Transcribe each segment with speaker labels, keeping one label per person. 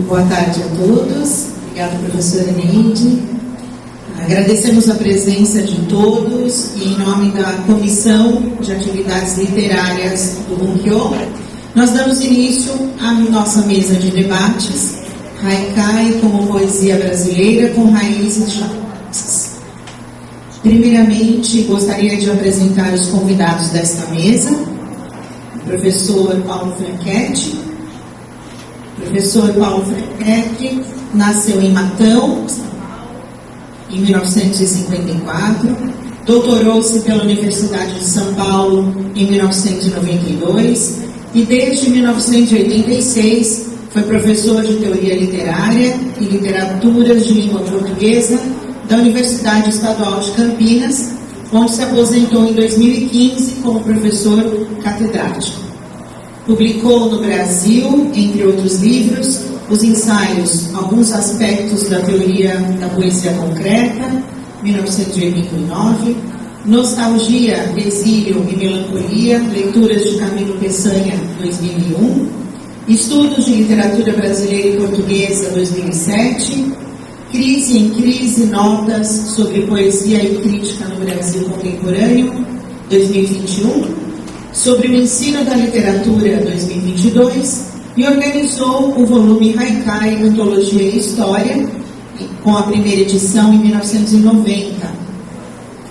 Speaker 1: Boa tarde a todos. Obrigada, professora Neide. Agradecemos a presença de todos e, em nome da Comissão de Atividades Literárias do Bunkyo, nós damos início à nossa mesa de debates, Haikai como poesia brasileira com raízes japonesas. Primeiramente, gostaria de apresentar os convidados desta mesa: o professor Paulo Franchetti. O professor Paulo Franchetti nasceu em Matão, em 1954, doutorou-se pela Universidade de São Paulo em 1992 e desde 1986 foi professor de Teoria Literária e Literaturas de Língua Portuguesa da Universidade Estadual de Campinas, onde se aposentou em 2015 como professor catedrático. Publicou no Brasil, entre outros livros, os ensaios Alguns Aspectos da Teoria da Poesia Concreta, 1989, Nostalgia, Exílio e Melancolia, Leituras de Camilo Peçanha, 2001, Estudos de Literatura Brasileira e Portuguesa, 2007, Crise em Crise, Notas sobre Poesia e Crítica no Brasil Contemporâneo, 2021, sobre o Ensino da Literatura, 2022, e organizou o volume Haikai, Antologia e História, com a primeira edição em 1990.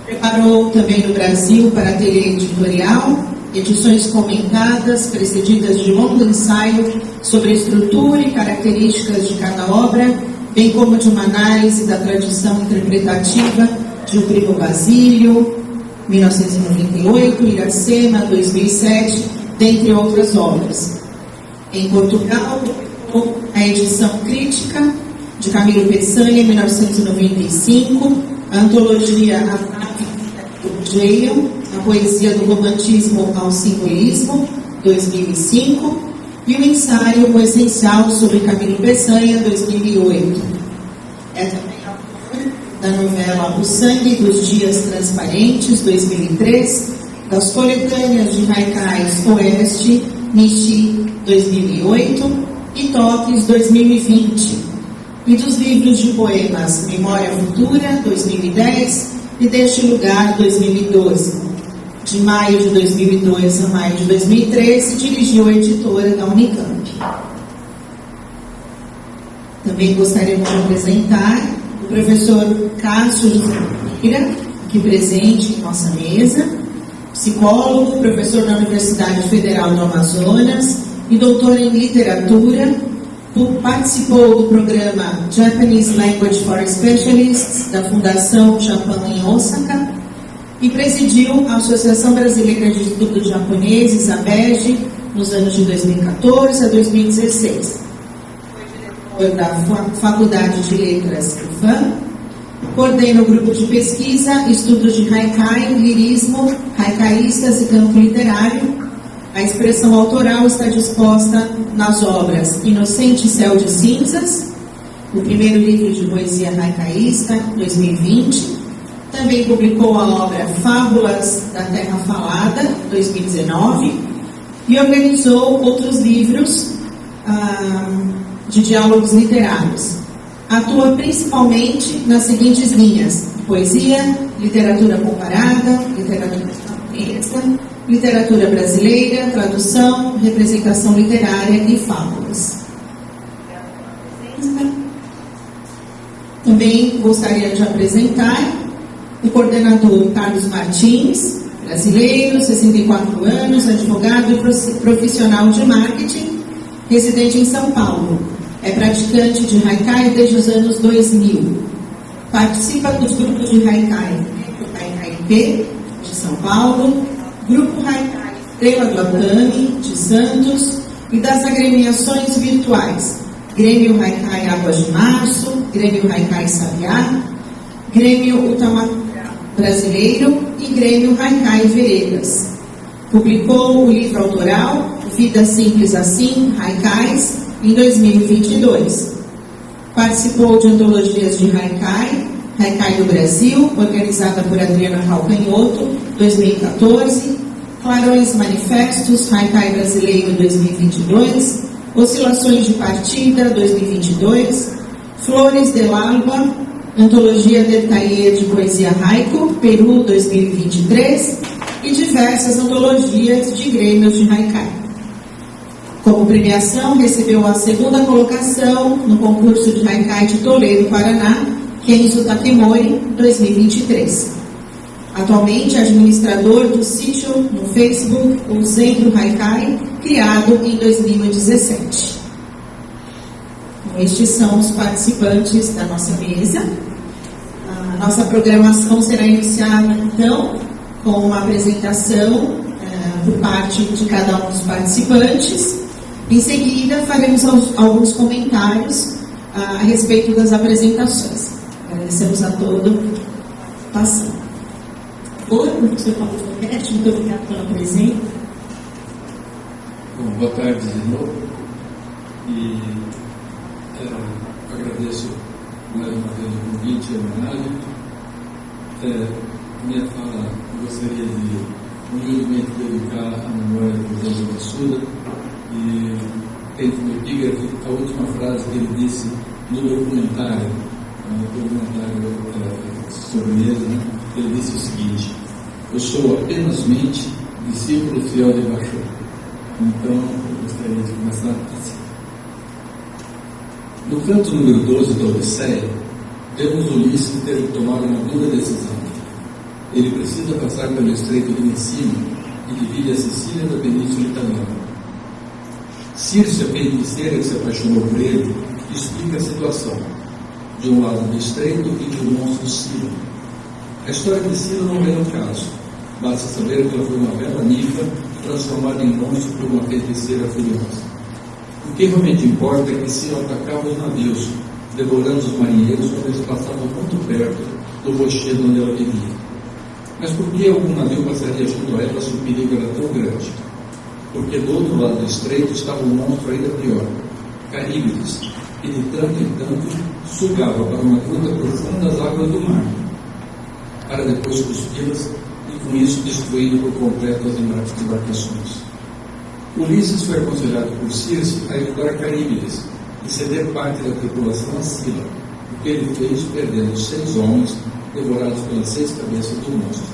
Speaker 1: Preparou também no Brasil para ateliê editorial, edições comentadas, precedidas de longo ensaio sobre a estrutura e características de cada obra, bem como de uma análise da tradição interpretativa de O Primo Basílio, 1998, Iracema, 2007, dentre outras obras. Em Portugal, a edição crítica de Camilo Peçanha, 1995, a antologia A Jail, a poesia do romantismo ao simbolismo, 2005, e o ensaio O Essencial sobre Camilo Peçanha, 2008. É também autor da novela O Sangue dos Dias Transparentes, 2003, das coletâneas de Haikais Oeste, Nishi, 2008, e Toques, 2020, e dos livros de poemas Memória Futura, 2010, e Deste Lugar, 2012. De maio de 2002 a maio de 2013, dirigiu a editora da Unicamp. Também gostaríamos de apresentar o professor Cássio José Pereira, aqui presente em nossa mesa, psicólogo, professor da Universidade Federal do Amazonas e doutor em literatura. Participou do programa Japanese Language for Specialists da Fundação Japão em Osaka e presidiu a Associação Brasileira de Estudos Japoneses, ABEJ, nos anos de 2014 a 2016. Foi diretor da Faculdade de Letras UFAM, coordena o grupo de pesquisa Estudos de Haikai, Lirismo, Haikaístas e Campo Literário. A expressão autoral está disposta nas obras Inocente Céu de Cinzas, o primeiro livro de poesia haicaísta, 2020. Também publicou a obra Fábulas da Terra Falada, 2019, e organizou outros livros de diálogos literários. Atua principalmente nas seguintes linhas: poesia, literatura comparada, literatura japonesa, literatura brasileira, tradução, representação literária e fábulas. Também gostaria de apresentar o coordenador Carlos Martins, brasileiro, 64 anos, advogado e profissional de marketing, residente em São Paulo. É praticante de Haikai desde os anos 2000. Participa dos grupos de Haikai, Haikai P, de São Paulo, Grupo Haikai Estrela do Atami, de Santos, e das agremiações virtuais Grêmio Haikai Águas de Março, Grêmio Haikai Sabiá, Grêmio Utamatu Brasileiro e Grêmio Haikai Veredas. Publicou o livro autoral Vida Simples Assim, Haikais, em 2022. Participou de antologias de Haikai, Haikai do Brasil, organizada por Adriana Calcanhoto, 2014, Clarões Manifestos, Haikai Brasileiro, 2022, Oscilações de Partida 2022, Flores del Alba, Antologia Detaillée de Poesia Haiku, Peru 2023 e diversas antologias de grêmios de Haikai. Como premiação, recebeu a segunda colocação no concurso de Haikai de Toledo, Paraná, Kenzo Takemori 2023. Atualmente, administrador do sítio no Facebook, o Centro Haikai, criado em 2017. Estes são os participantes da nossa mesa. A nossa programação será iniciada, então, com uma apresentação por parte de cada um dos participantes. Em seguida, faremos alguns comentários a respeito das apresentações. Agradecemos a todos a participação. Oi, professor Paulo Franquetti, muito obrigada pela presença.
Speaker 2: Bom, boa tarde de novo. E agradeço mais uma vez o convite e a homenagem. Minha fala, eu gostaria de humildemente dedicar à memória do José Massuda e tem como epígrafe a última frase que ele disse no documentário sobre ele, né? Ele disse o seguinte: eu sou apenas mente, discípulo fiel de Bachô. Então, eu gostaria de começar assim. No canto número 12 da Odisseia, vemos Ulisses ter que tomar uma dura decisão. Ele precisa passar pelo estreito de Messina, que divide a Sicília da Península Italiana. Circe, a feiticeira que se apaixonou por ele, explica a situação. De um lado do estreito e de um monstro Sila. A história de Sila não vem ao caso. Basta saber que ela foi uma bela ninfa transformada em monstro por uma feiticeira furiosa. O que realmente importa é que Sila atacava os navios, devorando os marinheiros quando eles passavam muito perto do rochedo onde ela vivia. Mas por que algum navio passaria junto a ela se o perigo era tão grande? Porque do outro lado do estreito estava um monstro ainda pior, Caríbides, que de tanto em tanto sugava para uma gruta profunda as águas do mar, para depois cuspi-las e com isso destruindo por completo as embarcações. Ulisses foi aconselhado por Circe a ajudar Caríbides e ceder parte da tripulação a Sila, o que ele fez perdendo 6 homens devorados pelas 6 cabeças do monstro.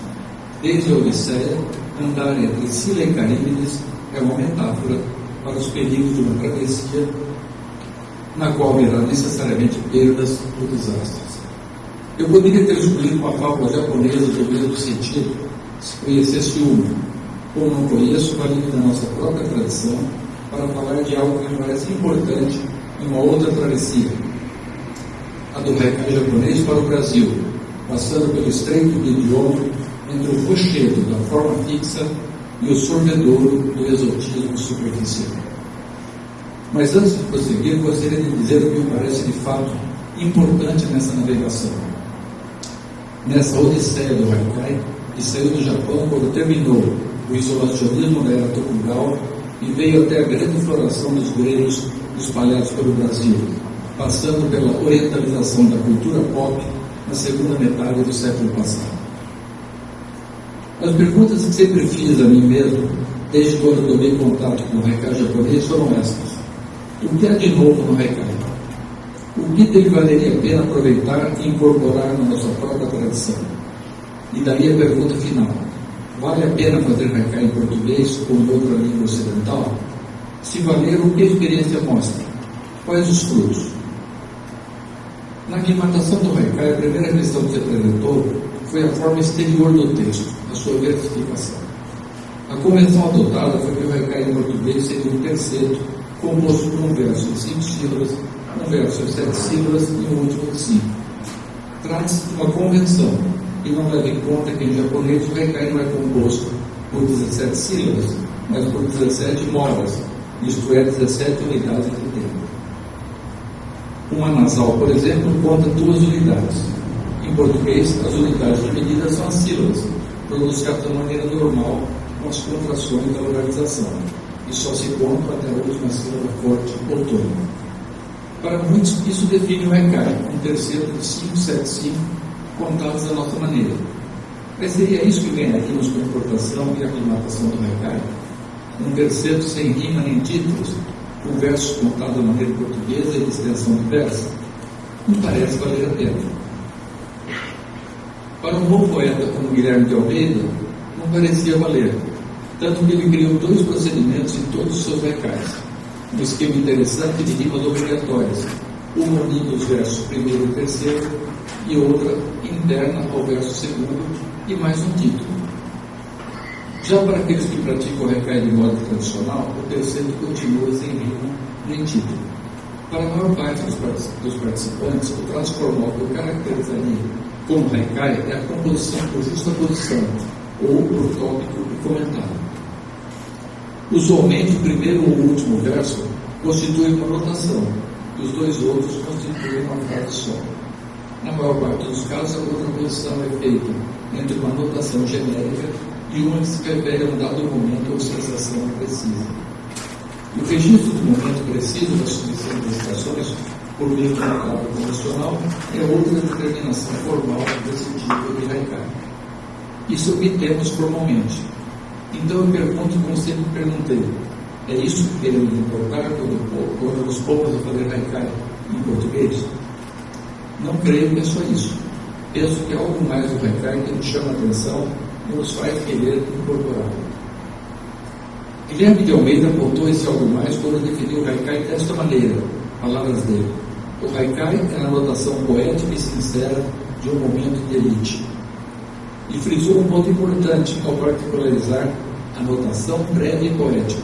Speaker 2: Desde a Odisseia, andar entre Sila e Caríbides é uma metáfora para os perigos de uma travessia na qual haverá necessariamente perdas ou desastres. Eu poderia ter escolhido uma fábula japonesa do mesmo sentido, se conhecesse uma. Como não conheço, vale da nossa própria tradição para falar de algo que me parece importante em uma outra travessia, a do Haikai japonês para o Brasil, passando pelo estreito de idioma entre o rochedo da forma fixa e o sorvedouro do exotismo superficial. Mas antes de prosseguir, gostaria de dizer o que me parece de fato importante nessa navegação. Nessa odisseia do Haikai, que saiu do Japão quando terminou o isolacionismo da era Tokugawa e veio até a grande floração dos grêmios espalhados pelo Brasil, passando pela orientalização da cultura pop na segunda metade do século passado. As perguntas que sempre fiz a mim mesmo, desde quando tomei contato com o Haikai japonês, foram estas. O que há de novo no Haikai? O que dele valeria a pena aproveitar e incorporar na nossa própria tradição? E daí a pergunta final. Vale a pena fazer Haikai em português ou em outra língua ocidental? Se valer, o que a experiência mostra? Quais os frutos? Na aclimatação do Haikai, a primeira questão que se apresentou foi a forma exterior do texto, a sua versificação. A convenção adotada foi que o Haikai em português seria um terceto composto por um verso de 5 sílabas, um verso de 7 sílabas e um último de 5. Trata-se de uma convenção que não leva em conta que em japonês o Haikai não é composto por 17 sílabas, mas por 17 modas, isto é, 17 unidades de tempo. Uma nasal, por exemplo, conta 2 unidades. Em português, as unidades de medida são as sílabas, pronunciadas de maneira normal com as contrações da oralização, e só se conta até a última sílaba forte ou tônica. Para muitos, isso define o Haikai, um terceto de 5, 7, 5, contados da nossa maneira. Mas seria isso que ganharíamos com a importação e a aclimatação do Haikai? Um terceto sem rima nem títulos, com versos contados de maneira portuguesa e de extensão diversa, não parece valer a pena. Para um bom poeta como Guilherme de Almeida, não parecia valer, tanto que ele criou 2 procedimentos em todos os seus haikais, um esquema interessante de rimas obrigatórias, uma unindo os versos primeiro e terceiro, e outra interna ao verso segundo, e mais um título. Já para aqueles que praticam o haikai de modo tradicional, o terceiro continua sem rima nem título. Para a maior parte dos participantes, o transformal que o caracterizaria como haikai é a composição por justa posição, ou por tópico e comentário. Usualmente, o primeiro ou o último verso constitui uma notação, e os 2 outros constituem uma frase só. Na maior parte dos casos, a contraposição é feita entre uma notação genérica e uma que se refere a um dado momento ou sensação precisa. O registro do momento preciso da submissão das citações, por meio da palavra convencional, é outra determinação formal desse tipo de haikai. Isso obtemos formalmente. Então eu pergunto, como sempre perguntei, é isso que queremos importar quando nos pomos a fazer haikai em português? Não creio que é só isso. Penso que é algo mais do haikai que nos chama a atenção e nos faz querer incorporá-lo. Guilherme de Almeida apontou esse algo mais quando definiu o haikai desta maneira, palavras dele. O haikai é a anotação poética e sincera de um momento de elite. E frisou um ponto importante ao particularizar a notação breve e poética.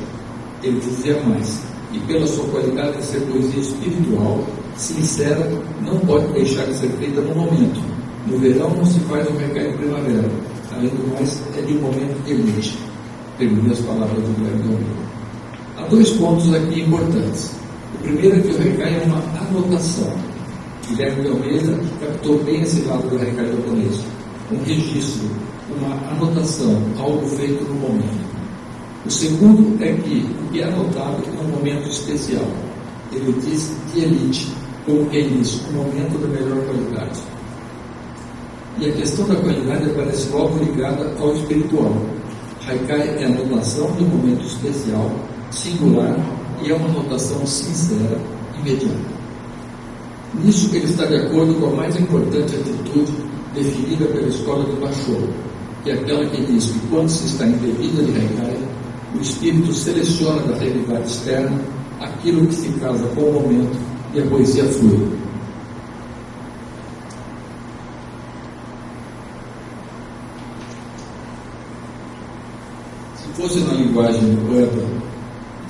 Speaker 2: Ele dizia mais, e pela sua qualidade de ser poesia espiritual, sincera, não pode deixar de ser feita no momento. No verão não se faz um haikai de primavera, além do mais, é de um momento de elite. Terminei as palavras do Guilherme de Almeida. Há 2 pontos aqui importantes. O primeiro é que o haikai é uma anotação. Guilherme de Almeida captou bem esse lado do haikai japonês. Um registro, uma anotação, algo feito no momento. O segundo é que o que é anotado é um momento especial. Ele diz de elite, como quem diz, um momento da melhor qualidade. E a questão da qualidade aparece logo ligada ao espiritual. Haikai é a anotação de um momento especial, singular, e é uma anotação sincera, imediata. Nisso ele está de acordo com a mais importante atitude definida pela escola do Basho, que é aquela que diz que quando se está em bebida de haikai, o espírito seleciona da realidade externa aquilo que se casa com o momento e a poesia flui. Se fosse na linguagem do poeta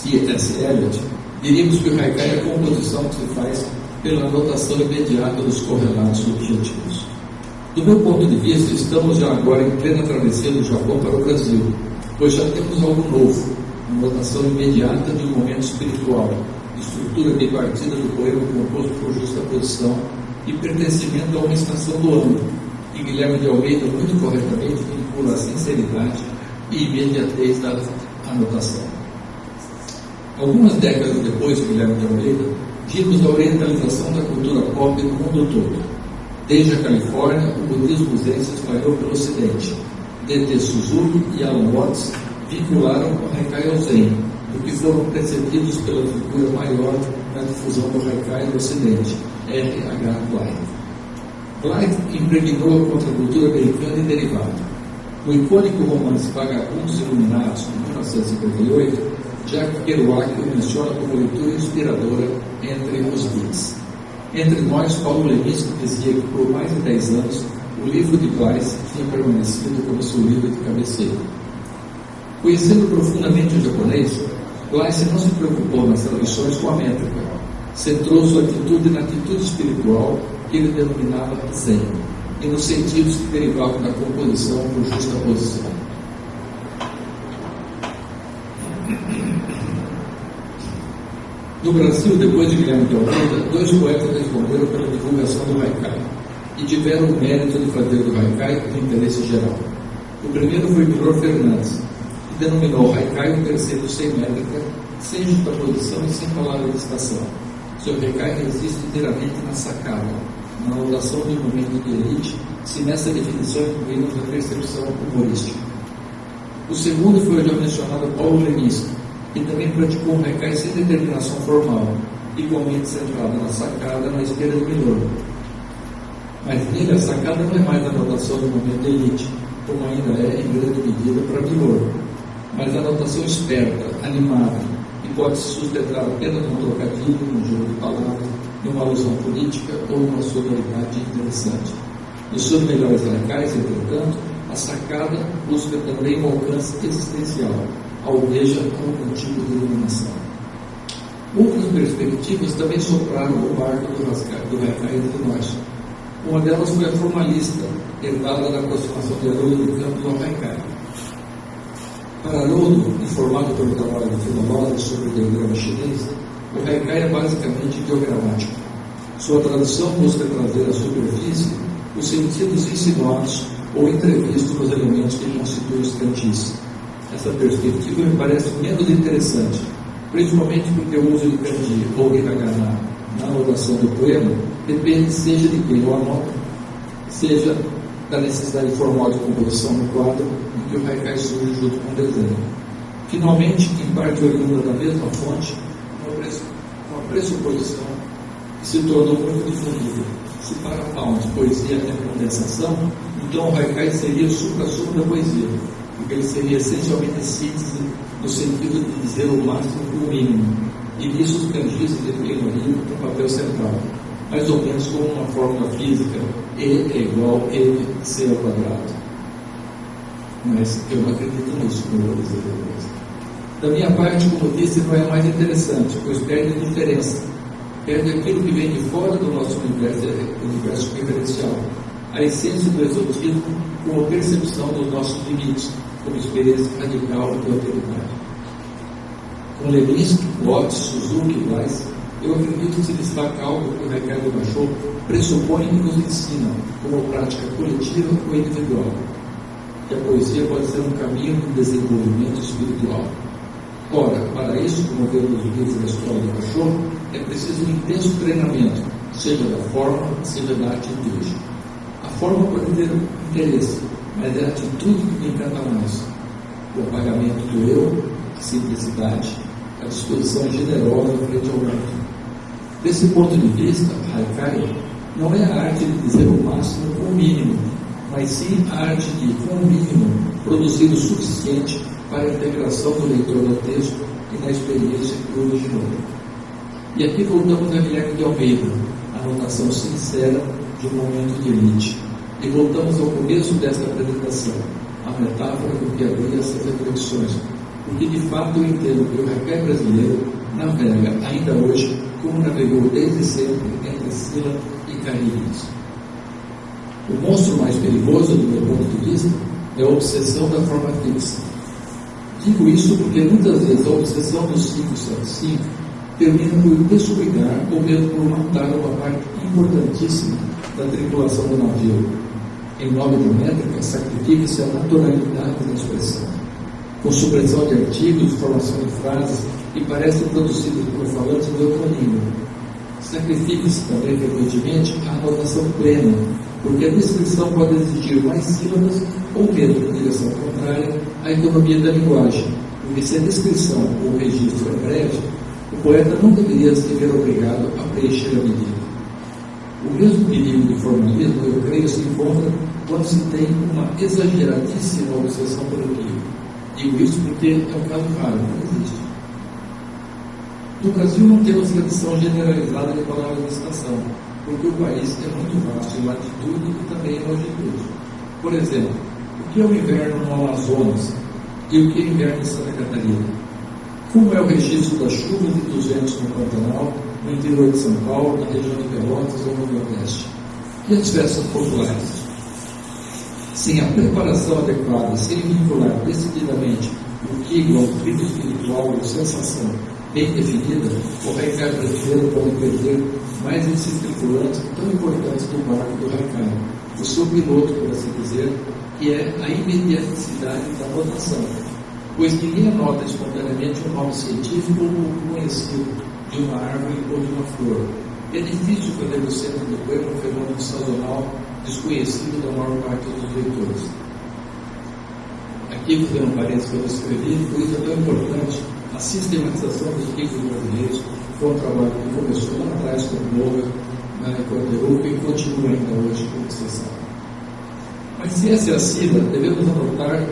Speaker 2: T.S. Eliot, diríamos que o haikai é a composição que se faz pela anotação imediata dos correlatos subjetivos. Do meu ponto de vista, estamos já agora em plena travessia do Japão para o Brasil, pois já temos algo novo, uma notação imediata de um momento espiritual, estrutura bipartida do poema composto por justaposição e pertencimento a uma estação do ano, que Guilherme de Almeida muito corretamente vincula a sinceridade e imediatez da anotação. Algumas décadas depois de Guilherme de Almeida, vimos a orientalização da cultura pop no mundo todo. Desde a Califórnia, o budismo zen se espalhou pelo ocidente. D.T. Suzuki e Alan Watts vincularam o haikai ao zen, do que foram precedidos pela figura maior na difusão do haikai no ocidente, R.H. Blythe. Blythe impregnou a contracultura americana e derivada. No icônico romance Vagabundos Iluminados, de 1958, Jack Kerouac o menciona como leitura inspiradora entre os beats. Entre nós, Paulo Leminski dizia que por mais de 10 anos o livro de Blythe tinha permanecido como seu livro de cabeceira. Conhecendo profundamente o japonês, Blythe não se preocupou nas traduções com a métrica, centrou sua atitude na atitude espiritual que ele denominava Zen, e nos sentidos que derivavam da composição por justa posição. No Brasil, depois de Guilherme de Almeida, 2 poetas responderam pela divulgação do haikai e tiveram o mérito de fazer do haikai de interesse geral. O primeiro foi Milor Fernandes, que denominou o haikai um terceiro sem métrica, sem justaposição e sem palavra de estação. Seu haikai resiste inteiramente na sacada, na anotação de um momento de elite, se nessa definição incluímos a percepção humorística. O segundo foi o já mencionado Paulo Leminski, e também praticou um haikai sem determinação formal, igualmente centrado na sacada na esteira de Milor. Mas nele a sacada não é mais a notação do momento da elite, como ainda é em grande medida para Milor, mas a notação esperta, animada, e pode se sustentar apenas num trocadilho, num jogo de palavras, numa alusão política ou numa sonoridade interessante. Nos seus melhores haikais, entretanto, a sacada busca também um alcance existencial, almeja algum tipo de iluminação. Outras perspectivas também sopraram o barco do haikai entre nós. Uma delas foi a formalista, herdada da aproximação de Haroldo do campo do haikai. Para Haroldo, informado pelo trabalho de filológico sobre o ideograma chinês, o haikai é basicamente ideogramático. Sua tradução busca trazer à superfície os sentidos insinuados ou entrevistos nos elementos que constituem os kanjis. Essa perspectiva me parece menos interessante, principalmente porque o uso de kanji ou hiragana na anotação do poema depende seja de quem o anota, seja da necessidade formal de composição no quadro em que o haikai surge junto com o desenho. Finalmente, em parte oriunda da mesma fonte, uma pressuposição que se tornou muito difundida. Se para Pound poesia é condensação, então o haikai seria o supra-sumo da poesia, porque ele seria essencialmente síntese no sentido de dizer o máximo com o mínimo, e nisso os kanjis desempenhariam um papel central, mais ou menos como uma fórmula física: E é igual a MC ao quadrado. Mas eu não acredito nisso, como eu vou dizer depois. Da minha parte, como disse, não é mais interessante, pois perde a diferença, perde aquilo que vem de fora do nosso universo referencial, a essência do exotismo como a percepção dos nossos limites, como experiência radical de autoridade. Com Levinsky, Watts, Suzuki e Weiss, eu acredito que se destaca algo que o haikai do Basho pressupõe e nos ensina, como prática coletiva ou individual, que a poesia pode ser um caminho de desenvolvimento espiritual. Ora, para isso, como vemos nos livros da história do Basho, é preciso um intenso treinamento, seja da forma, seja da atitude. A forma pode ter interesse, mas é a atitude que me encanta mais. O apagamento do eu, a simplicidade, a disposição generosa frente ao mundo. Desse ponto de vista, haikai não é a arte de dizer o máximo com o mínimo, mas sim a arte de, com o mínimo, produzir o suficiente para a integração do leitor no texto e na experiência que o originou. E aqui voltamos a Guilherme de Almeida, a notação sincera de um momento de elite. E voltamos ao começo desta apresentação, a metáfora do que abria essas reflexões, porque de fato eu entendo que o haikai brasileiro navega ainda hoje como navegou desde sempre entre Sila e Caribes. O monstro mais perigoso, do meu ponto de vista, é a obsessão da forma fixa. Digo isso porque muitas vezes a obsessão do 575 termina por descuidar ou mesmo por matar uma parte importantíssima da tripulação do navio. Em nome da métrica, sacrifica-se a naturalidade da expressão, com supressão de artigos, formação de frases que parecem produzidas por falantes de outra língua. Sacrifica-se também frequentemente a anotação plena, porque a descrição pode exigir mais sílabas ou mesmo, em direção contrária, à economia da linguagem, porque se a descrição ou o registro é breve, o poeta não deveria se ver obrigado a preencher a medida. O mesmo perigo do formalismo, eu creio, se encontra quando se tem uma exageradíssima obsessão pelo livro. Digo isso porque é um caso raro, não existe. No Brasil não temos tradição generalizada de palavras de estação, porque o país é muito vasto em latitude e também em longitude. Por exemplo, o que é o inverno no Amazonas e o que é o inverno em Santa Catarina? Como é o registro das chuvas e dos ventos no Pantanal, no interior de São Paulo, na região de Pelotas ou no Nordeste? E as festas populares? Sem a preparação adequada, sem vincular decididamente o que igual ao rito espiritual ou sensação bem definida, o haikai brasileiro pode perder mais esses tripulantes tão importantes do barco do haikai, o seu piloto, por assim dizer, que é a imediaticidade da notação, pois ninguém anota espontaneamente um nome científico ou conhecido de uma árvore ou de uma flor. É difícil fazer do centro do poema um fenômeno sazonal desconhecido da maior parte dos leitores. Aqui, fazendo um parênteses que eu escrevi, por isso é tão importante a sistematização dos livros brasileiros foi um trabalho que começou lá atrás com o Moga, Corderuca, e continua ainda hoje, como vocês sabem. Mas se essa é a sina, devemos anotar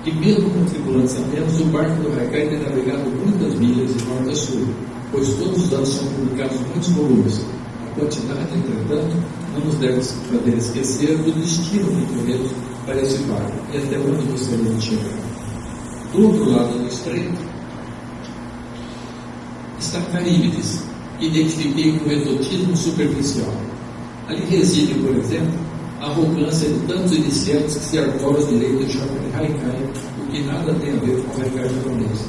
Speaker 2: que mesmo com tripulantes a menos, o barco do Haikai tem navegado muitas milhas de norte a sul, pois todos os anos são publicados muitos volumes. A quantidade, entretanto, não nos deve fazer esquecer do destino que corremos para esse barco e até onde gostaríamos de chegar. Do outro lado do estreito está Caríbides, que identifiquei com exotismo superficial. Ali reside, por exemplo, a arrogância de tantos iniciantes que se arvoram os direitos de chamar de Haikai, o que nada tem a ver com o Haikai japonês.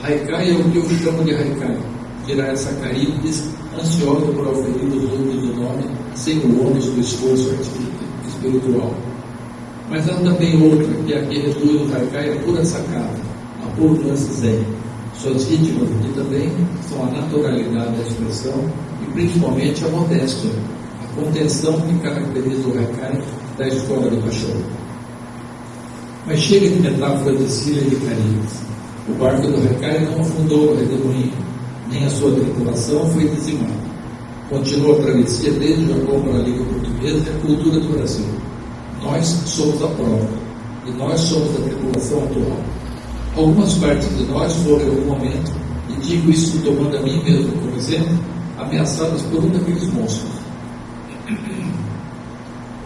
Speaker 2: Haikai é o que eu chamo de Haikai, dirá essa Caríbides, ansiosa por oferir os outros do nome, sem o ônus do esforço espiritual. Mas há também outra, que aqui reduz o Haikai a pura sacada, a puro lance zen. Suas vítimas aqui também são a naturalidade da expressão e principalmente a modéstia, a contenção que caracteriza o Haikai da escola do Cachorro. Mas chega de metáfora de Síria e de Caríbes. O barco do Haikai não afundou o redemoinho, nem a sua tripulação foi dizimada. Continua a travessia desde o Japão para a língua portuguesa e a cultura do Brasil. Nós somos a prova, e nós somos a tripulação atual. Algumas partes de nós foram em algum momento, e digo isso tomando a mim mesmo como exemplo, ameaçadas por um daqueles monstros.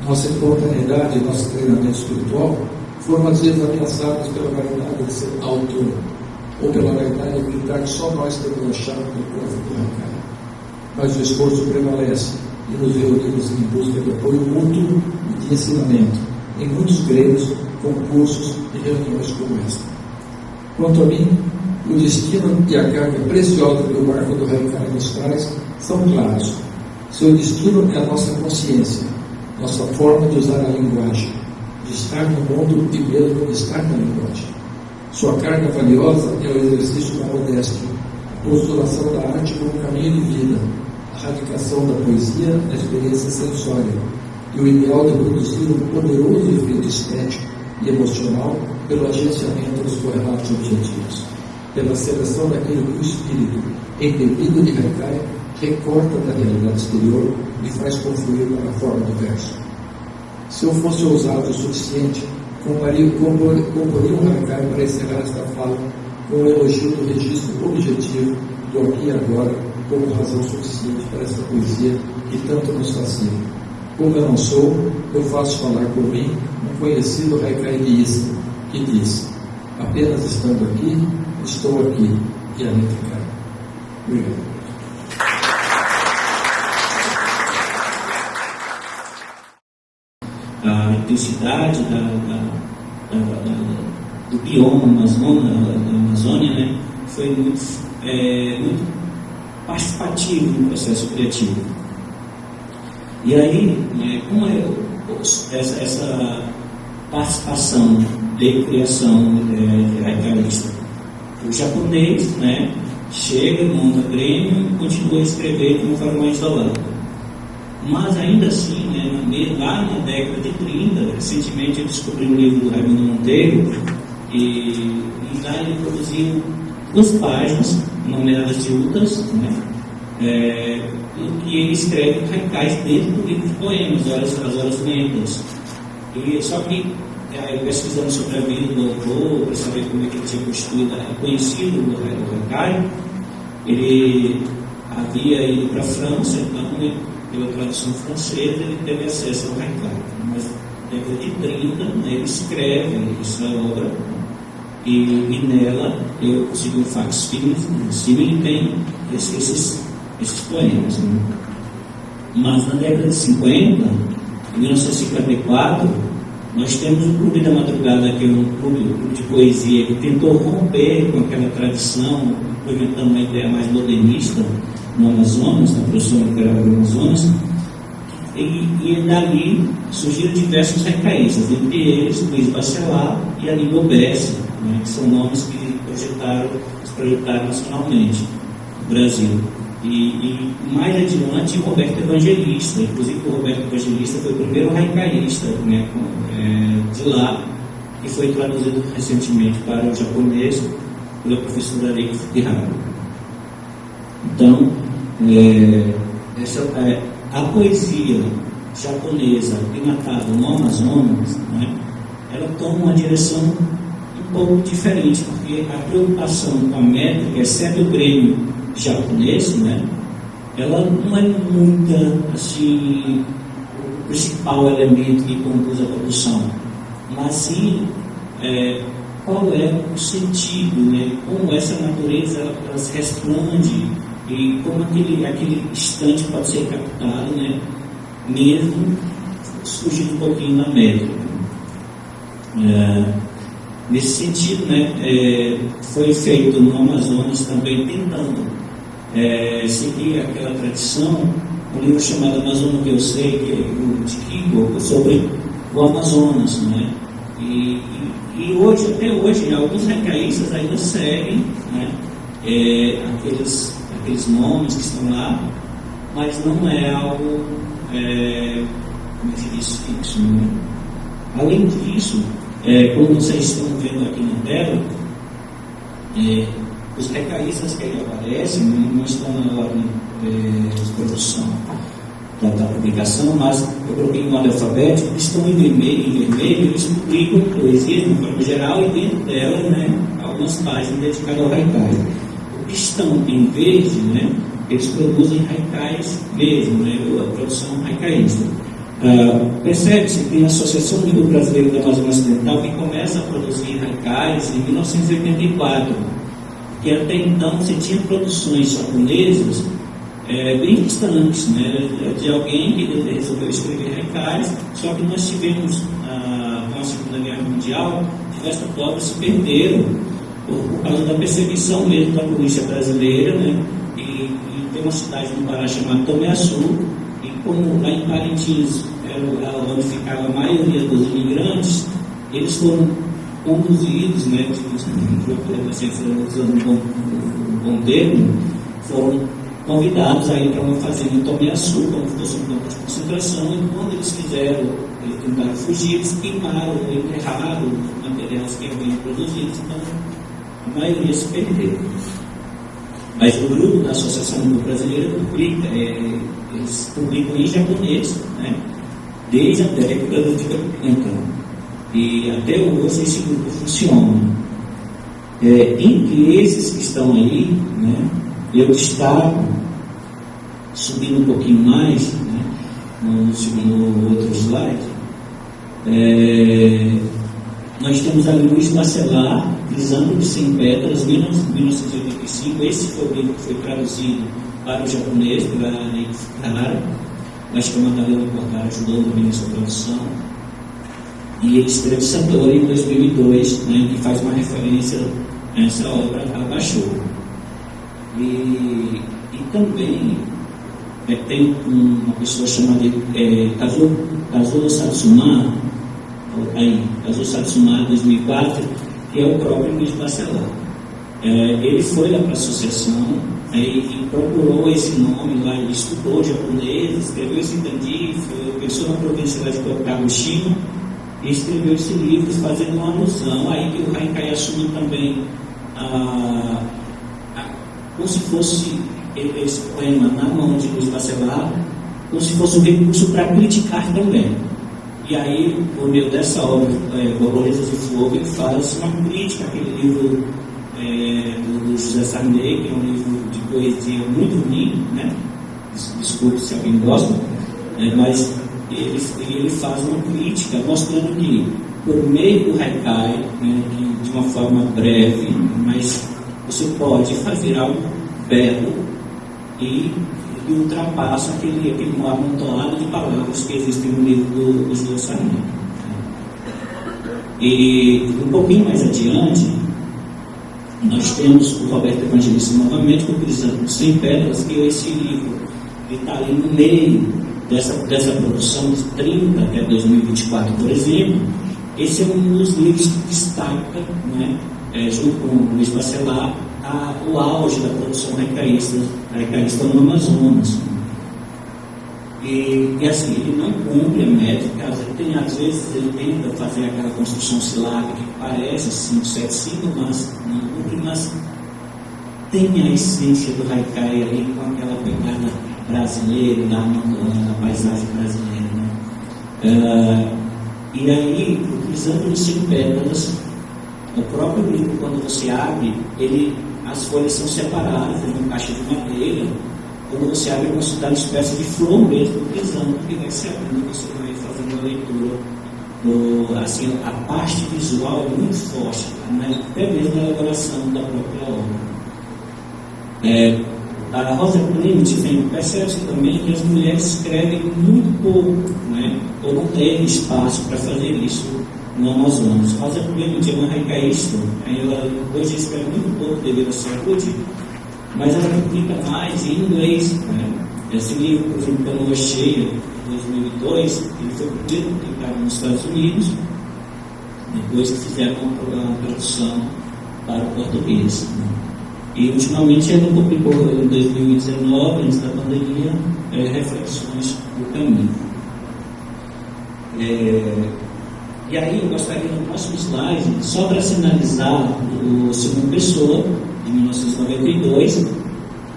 Speaker 2: Nossa espontaneidade e nosso treinamento espiritual foram às vezes ameaçados pela vaidade de ser autor, ou pela vaidade de acreditar que só nós temos a chave do corpo do Haikai. Mas o esforço prevalece e nos reunimos em busca de apoio mútuo e de ensinamento, em muitos grêmios, concursos e reuniões como esta. Quanto a mim, o destino e a carga preciosa que o barco do Haikai nos traz são claros. Seu destino é a nossa consciência, nossa forma de usar a linguagem, de estar no mundo e mesmo de estar na linguagem. Sua carga valiosa é o exercício da modéstia, a postulação da arte como caminho de vida, a radicação da poesia na experiência sensória e o ideal de produzir um poderoso efeito estético e emocional pelo agenciamento dos correlatos objetivos, pela seleção daquilo que o espírito, embebido de Haikai, recorta da realidade exterior e faz confluir para a forma do verso. Se eu fosse ousado o suficiente, comporia um Haikai para encerrar esta fala com o elogio do registro objetivo do aqui e agora como razão suficiente para esta poesia que tanto nos fascina. Como eu não sou, eu faço falar por mim um conhecido Haikaiista que diz: apenas estando aqui, estou aqui e além ficar. Obrigado.
Speaker 3: A intensidade do bioma da Amazônia, né, foi muito participativo no processo criativo. E aí, como essa participação de criação haikaísta, o japonês, né, chega, monta grêmio e continua a escrever de uma forma mais isolada. Mas ainda assim, né, lá na década de 30, recentemente eu descobri um livro do Raimundo Monteiro, e lá ele produziu 2 páginas numeradas de Utas, né, em que ele escreve haikais dentro do livro de poemas, as horas lentas. Só que, pesquisando sobre a vida do autor, para saber como é que ele tinha conhecido o haikai, ele havia ido para a França, então, pela tradução francesa, ele teve acesso ao haikai. Mas na década de 30, né, ele escreve essa obra, e nela eu consegui um facsímile, tem esses poemas. Né? Mas na década de 50, em 1954, nós temos o Clube da Madrugada, que é um clube de poesia que tentou romper com aquela tradição, implementando uma ideia mais modernista no Amazonas, na produção literária do Amazonas, e dali surgiram diversos haicaístas, entre eles Luiz Bacelar e Aníbal Bessa, né, que são nomes que se projetaram nacionalmente no Brasil. E mais adiante, o Roberto Evangelista, inclusive o Roberto Evangelista foi o primeiro haicaísta, né, de lá, que foi traduzido recentemente para o japonês, pela professora Reiki Fukihara. Então, a poesia japonesa primatada no Amazonas, né, ela toma uma direção um pouco diferente, porque a preocupação com a métrica, exceto o grêmio japonês, né, ela não é muita, assim, o principal elemento que conduz a produção, mas sim qual é o sentido, né, como essa natureza ela se responde e como aquele instante pode ser captado, né, mesmo surgindo um pouquinho na métrica. Nesse sentido, né, foi feito no Amazonas também tentando seguir aquela tradição, um livro chamado Amazônia que eu sei, que é o de Kigo, sobre o Amazonas, né? E hoje, até hoje, alguns recaístas ainda seguem, né, aqueles nomes que estão lá, mas não é algo, como se diz, fixo, né? Além disso, como vocês estão vendo aqui na tela, os recaístas que aí aparecem, né, não estão na ordem de produção da publicação, mas eu coloquei em ordem alfabética, estão em vermelho, eles publicam poesias de forma geral e dentro dela, né, algumas páginas dedicadas ao haikai. O que estão em verde, né, eles produzem haikais mesmo, né, a produção haikaísta. Percebe-se que tem a Associação do Livro Brasileiro da Amazônia Ocidental que começa a produzir haikais em 1984, que até então você tinha produções japonesas bem distantes, né, de alguém que resolveu escrever haikais, só que nós tivemos, com a Segunda Guerra Mundial, diversas obras se perderam por causa da perseguição mesmo da polícia brasileira, né, e tem uma cidade no Pará chamada Tomiaçu, e como lá em Parintins era onde ficava a maioria dos imigrantes, eles foram conduzidos, né, usando um bom termo, foram convidados a ir para uma fazenda em Tomiaçu, como fosse um campo de concentração, e quando eles tentaram fugir, eles queimaram ou enterraram os materiais que haviam produzidos, então a maioria se perdeu. Mas o grupo da Associação Brasileira publica, eles publicam em japonês, né, desde a década de 80. E até hoje esse grupo funciona. Entre esses que estão aí, né, eu destaco, subindo um pouquinho mais, né, no outro slide, nós temos ali Luiz Bacelar, Lisandro de 100 Pedras, 1985. Esse foi o livro que foi traduzido para o japonês pela Reiki Fukihara, mas que a Madalena Cortara ajudou também nessa tradução. E ele escreve Satori em 2002, né, que faz uma referência a essa obra Abashou. E também tem uma pessoa chamada Kazuo Satsuma, Kazuo Satsuma, 2004, que é o próprio Luiz Bacelar. Ele foi lá para a associação e procurou esse nome lá, ele estudou japonês, escreveu esse kanji, pensou na província de Kagoshima e escreveu esse livro fazendo uma alusão aí que o Haikai assume também como se fosse esse poema na mão de Luiz Bacelar, como se fosse um recurso para criticar também. E aí, por meio dessa obra, Borboletas de Fogo, ele faz uma crítica àquele livro do José Sarney, que é um livro de poesia muito ruim, né? Desculpe se alguém gosta, mas ele faz uma crítica mostrando que, por meio do haikai, né, que de uma forma breve, mas você pode fazer algo belo e ultrapassa aquele amontoado de palavras que existem no livro do José Sarney. E um pouquinho mais adiante, nós temos o Roberto Evangelista novamente, utilizando 100 Pedras, que é esse livro que está ali no meio dessa produção de 30 até 2024, por exemplo. Esse é um dos livros que destaca, né, junto com o Luiz Bacelar, o auge da produção haicaísta no Amazonas. E assim, ele não cumpre a métrica, às vezes ele tenta fazer aquela construção silábica que parece 5, 7 sílabas, mas não cumpre simples, mas tem a essência do haikai ali, com aquela pegada brasileira, da paisagem brasileira, né? E aí, utilizando os 5 pétalas, o próprio livro, quando você abre, as folhas são separadas em uma caixa de madeira. Quando você abre, é uma espécie de flor mesmo, utilizando, que vai se abrindo, você vai fazendo a leitura. Assim, a parte visual é muito forte, né? Até mesmo a elaboração da própria obra. A Rosa Clemente percebe-se também que as mulheres escrevem muito pouco, né? Ou não teve espaço para fazer isso no Amazonas. Rosa Clemente é uma haicaísta, ela hoje escreve muito pouco devido à saúde, mas ela publica mais em inglês, né? Esse livro, por exemplo, pela Lua Cheia, em 2002, ele foi primeiro publicado nos Estados Unidos, depois que fizeram a tradução para o português, né? E ultimamente ela publicou em 2019, antes da pandemia, Reflexões do Caminho. E aí eu gostaria no próximo slide, só para sinalizar o Simão Pessoa, de 1992,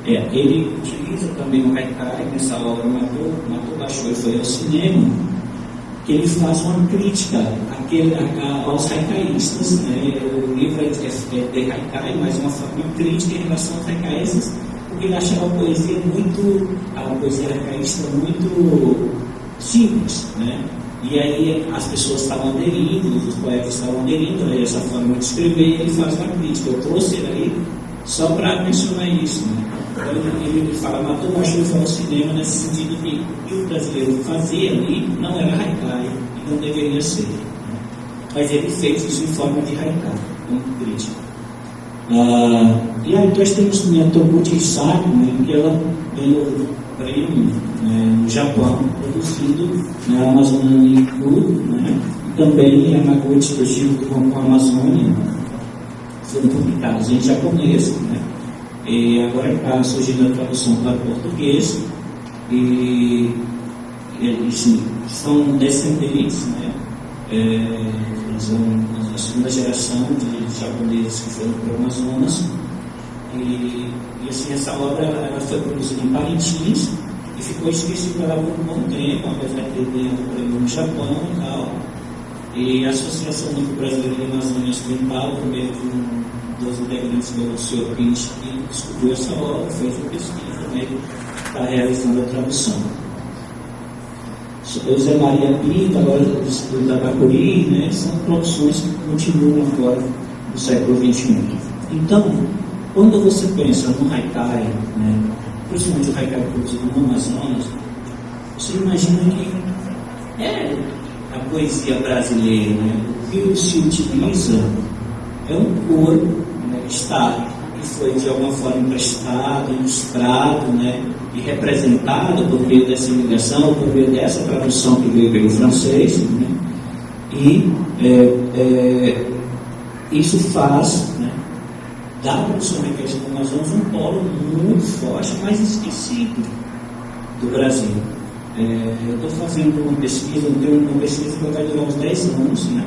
Speaker 3: ele utiliza também o haikai nessa obra Matou, Baixou e Foi ao Cinema, que ele faz uma crítica aos haicaístas, né? O livro é de haikai, mas uma crítica em relação aos haicaístas, porque ele achava a poesia haicaísta muito simples, né? E aí as pessoas estavam aderindo, os poetas estavam aderindo a essa forma de escrever, e ele faz uma crítica. Eu trouxe ele aí só para mencionar isso, né? Então, ele fala, Matou, Baixou e Foi ao Cinema, nesse sentido que o que o brasileiro fazia ali não era haikai e não deveria ser, né? Mas ele fez isso em forma de haikai, como crítica. E aí nós temos também a Toguchi Sato, né, que ela ganhou o prêmio, né, no Japão, produzido na Amazônia Cru, né, e também Yamaguchi Toshiro com a Amazônia, foram publicados em japonês, né, e agora está surgindo a tradução para o português, e eles são descendentes, né, são a segunda geração de japoneses que foram para o Amazonas, e assim, essa obra ela foi produzida em Parintins e ficou esquecida lá por um bom tempo, apesar de ter ganhado o prêmio no Japão e tal. E a Associação Única Brasileira de Amazônia Ocidental, por meio de um dos integrantes do Sr. Pinch, que descobriu essa obra, fez uma pesquisa, né, está realizando a tradução. José Maria Pinto, agora do Instituto da Bacuri, né, são produções que continuam agora no século XXI. Então, quando você pensa no haikai, né, principalmente o haikai produzido no Amazonas, você imagina que é a poesia brasileira, né? O que se utiliza é um coro, né, estático, que foi de alguma forma emprestado, ilustrado, né, e representado por meio dessa imigração, por meio dessa tradução que veio pelo francês, né, e isso faz, né, da produção haicaísta do Amazonas um polo muito forte, mas esquecido do Brasil. Eu estou fazendo uma pesquisa, que vai durar uns 10 anos, né?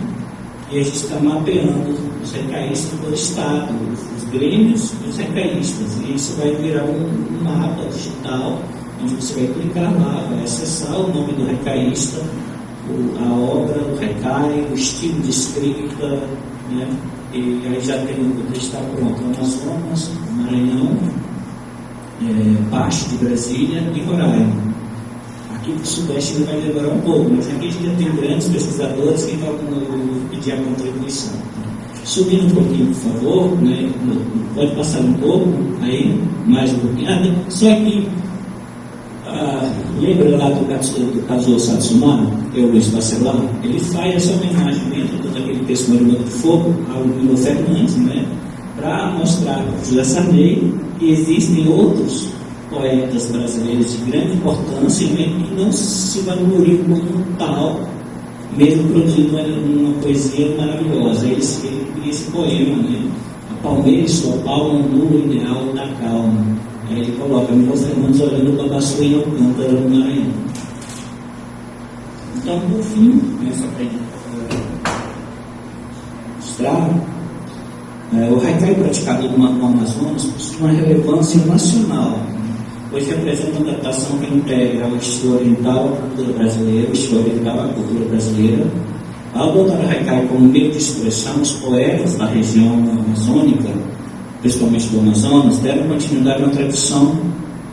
Speaker 3: E a gente está mapeando os haicaístas do estado, os grêmios e os haicaístas. E isso vai virar um mapa digital, onde você vai clicar lá, vai acessar o nome do haicaísta, a obra do haikai, o estilo de escrita, né? E aí já está pronto Amazonas, Maranhão, parte de Brasília e Roraima. Aqui no Sudeste ainda vai demorar um pouco, mas aqui a gente já tem grandes pesquisadores que vão pedir a contribuição. Subindo um pouquinho, por favor, né? Pode passar um pouco, aí, mais um pouquinho. Só que, lembra lá do Kazuo Satsuma, que é o Luiz Bacelar? Ele faz essa homenagem dentro daquele texto Marimbondo de Fogo, ao Lula Fernandes, né? Para mostrar para o José Sarney que existem outros poetas brasileiros de grande importância, né, que não se vangloriam como um tal, mesmo produzindo uma poesia maravilhosa. Ele cria esse poema, né? A palmeira e sua palma, no ideal da calma. Aí ele coloca Milton Fernandes olhando para a Babaçu e Alcântara no Maranhão. Então, por fim, só para mostrar, O haikai praticado no Amazonas possui uma relevância nacional, pois representa uma adaptação que integra o estilo oriental à cultura brasileira, o estilo oriental à cultura brasileira. Ao adotar o haikai como meio de expressão, os poetas da região amazônica, principalmente do Amazonas, deram continuidade a uma tradição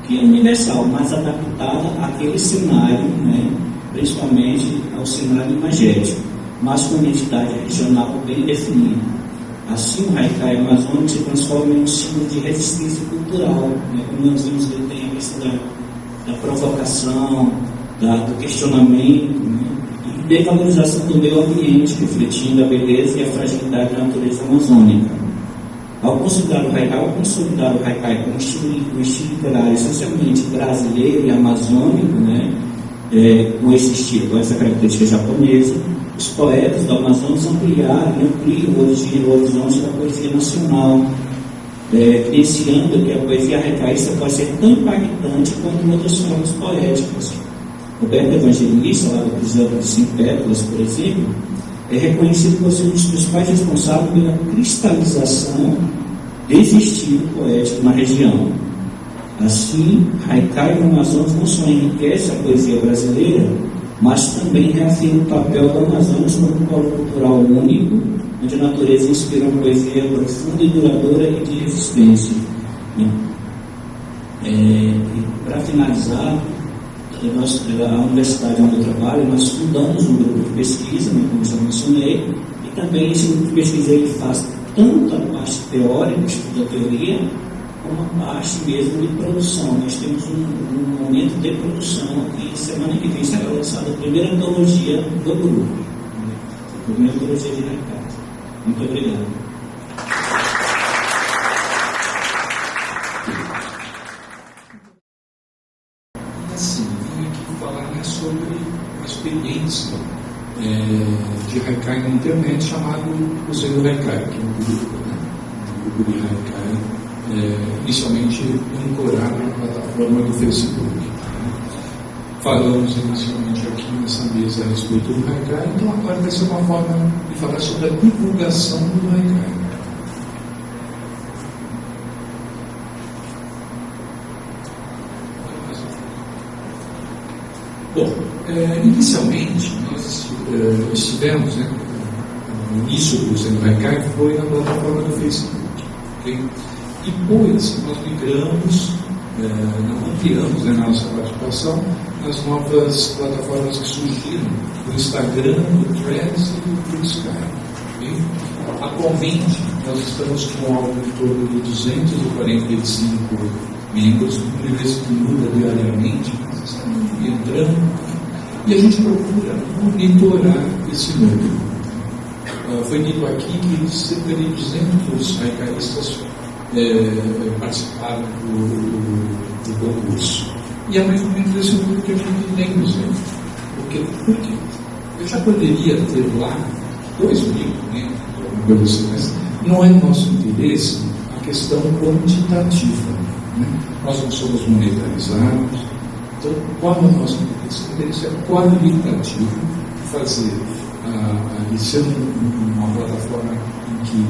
Speaker 3: que é universal, mas adaptada àquele cenário, né, principalmente ao cenário imagético, mas com uma identidade regional bem definida. Assim, o haikai amazônico se transforma em um símbolo de resistência cultural, né? Como nós vimos, ele tem a questão da provocação, do questionamento, né? E de valorização do meio ambiente, refletindo a beleza e a fragilidade da natureza amazônica. Ao consolidar o haikai como um estilo literário essencialmente brasileiro e amazônico, né? Com esse estilo, com essa característica japonesa, os poetas do Amazonas ampliam o horizonte da poesia nacional, evidenciando que a poesia haicaísta pode ser tão impactante quanto outras formas poéticas. Roberto Evangelista, lá do Crisântemo de 5 Pétalas, por exemplo, é reconhecido por ser um dos principais responsáveis pela cristalização desse estilo poético na região. Assim, haikai no Amazonas não só enriquece a poesia brasileira, mas também reafirma o papel do Amazonas como um polo cultural único, onde a natureza inspira uma poesia profunda e duradoura e de resistência. Para finalizar, a universidade onde eu trabalho, nós fundamos um grupo de pesquisa, né, como já mencionei, e também esse grupo de pesquisa ele faz tanto a parte teórica, estudo da teoria, como a parte mesmo de produção. Nós temos um momento de produção e semana que vem será lançada a primeira antologia do grupo, a primeira antologia de haikai. Muito obrigado.
Speaker 4: Assim, vim aqui falar sobre uma experiência de haikai na internet chamado Museu do Haikai, que é um grupo de haikai, inicialmente ancorado na plataforma do Facebook. Falamos inicialmente aqui nessa mesa a respeito do haikai, então agora vai ser uma forma de falar sobre a divulgação do haikai. Bom, inicialmente nós estivemos, o início do Museu do Haikai foi na plataforma do Facebook. Okay? Depois nós migramos, ampliamos na nossa participação nas novas plataformas que surgiram, o Instagram, o Threads e o Skype. Okay? Atualmente nós estamos com algo em torno de 245 membros, um universo que muda diariamente, entrando, e a gente procura monitorar esse número. Foi dito aqui que cerca de 200 haicaístas participaram do concurso. E é mais ou menos esse número que a gente tem no Museu. Por quê? Eu já poderia ter lá 2.000, né, mas não é nosso interesse a questão quantitativa. Né? Nós não somos monetarizados. Então, qual é o nosso interesse? É qualitativo, fazer de ser uma plataforma em que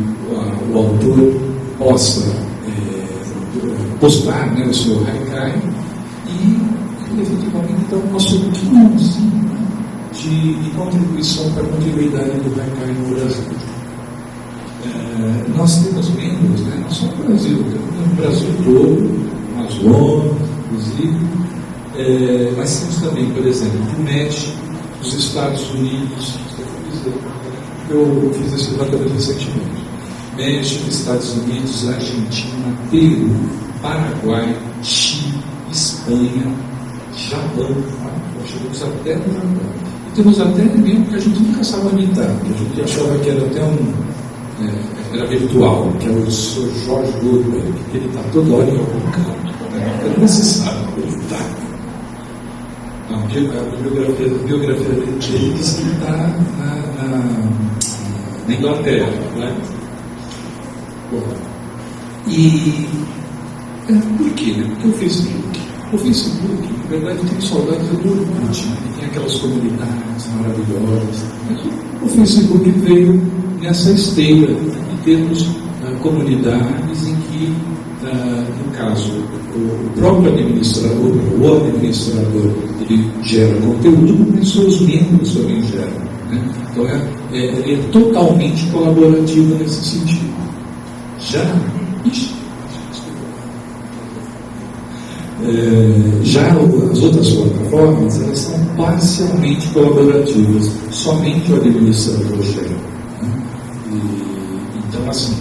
Speaker 4: o autor possa postar, né, o seu haikai e efetivamente dar o nosso quinhãozinho de contribuição para a continuidade do haikai no Brasil. Nós temos membros, né, não só no Brasil, temos no Brasil todo, no Amazonas, inclusive, mas temos também, por exemplo, o México, os Estados Unidos. Eu fiz esse levantamento recentemente. México, Estados Unidos, Argentina, Peru, Paraguai, Chile, Espanha, Japão. Chegamos até no Japão. E temos até mesmo que a gente nunca sabe imitar, que a gente achava que era até era virtual, que é o Sr. Jorge Goldberg, que ele está toda hora em algum canto. Nunca se sabe onde ele está. A biografia dele diz que ele está na Inglaterra, né? Bom, e por quê? Porque o Facebook, na verdade, tem saudades do Orkut, né? Tem aquelas comunidades maravilhosas, mas o Facebook veio nessa esteira de termos comunidades em que, no caso, o próprio administrador, o administrador, ele gera conteúdo, mas seus membros também geram. Né? Então, ele é totalmente colaborativo nesse sentido. Já as outras plataformas, elas são parcialmente colaborativas, somente o administrador gera. Né? Então, assim,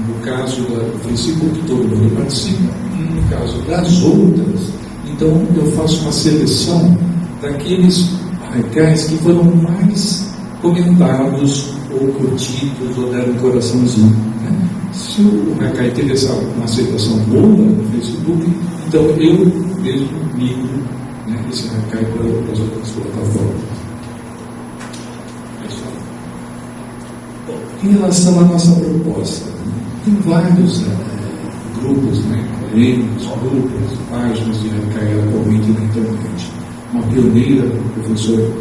Speaker 4: no caso do Facebook, todo mundo participa. No caso das outras, então eu faço uma seleção daqueles haikais que foram mais comentados, ou curtidos, ou deram um coraçãozinho. Né? Se o haikai teve uma aceitação boa no Facebook, então eu mesmo migro, né, esse haikai para as outras plataformas. Em relação à nossa proposta, tem vários grupos, né, grupos, páginas de haikai atualmente na internet. Uma pioneira, o professor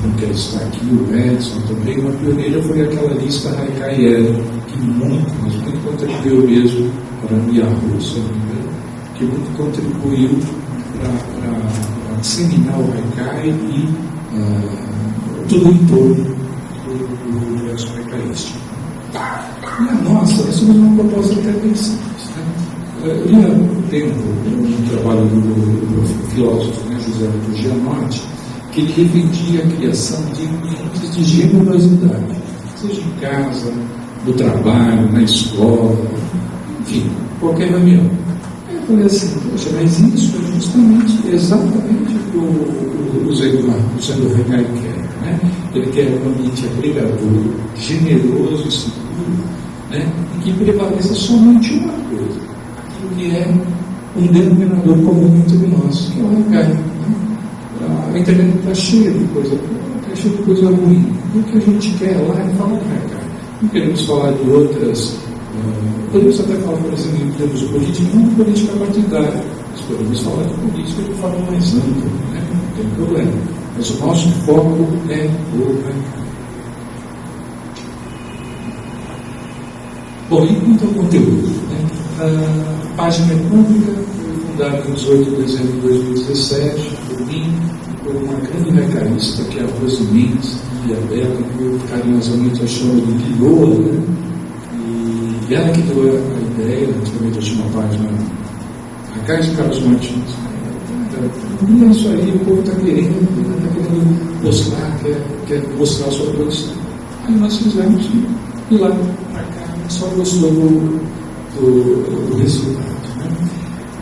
Speaker 4: Franquete está aqui, o Edson também, uma pioneira foi aquela lista Haikai Era, que muito contribuiu mesmo para a Yahoo, se não me engano, que muito contribuiu para disseminar o Haikai e tudo em torno do universo haicaístico. E a nossa, nós temos uma proposta até bem simples. Né? Eu li há um tempo um trabalho do filósofo, né, José do Gianotti, que ele defendia a criação de ambientes de generosidade, seja em casa, no trabalho, na escola, enfim, qualquer reunião. Aí eu falei assim, poxa, mas isso é justamente, exatamente o que o Zé do Haikai quer. Né? Ele quer um ambiente agregador, generoso e seguro, né? E que prevaleça somente uma coisa, aquilo que é um denominador comum entre nós, que é o Haikai. Né? A internet está cheia de coisa boa, está cheia de coisa ruim. O que a gente quer lá é falar de Haikai. Não queremos falar de outras. Podemos até falar, por exemplo, em termos políticos, não de política partidária. Mas podemos falar de política de forma mais ampla, né? Não tem problema. Mas o nosso foco é o Haikai. Bom, e quanto ao conteúdo? Né? A página é pública, foi fundada em 18 de dezembro de 2017, por mim, por uma grande haicaísta, que é a Rose Mendes, e a Bela, que eu carinhosamente eu chamo de Guilhoa, né? E ela que deu a ideia, antigamente eu tinha uma página, Haikais de Carlos Martins. E é isso aí, o povo está querendo mostrar, quer mostrar a sua produção. Aí nós fizemos e lá a Carmen só gostou do resultado. Né?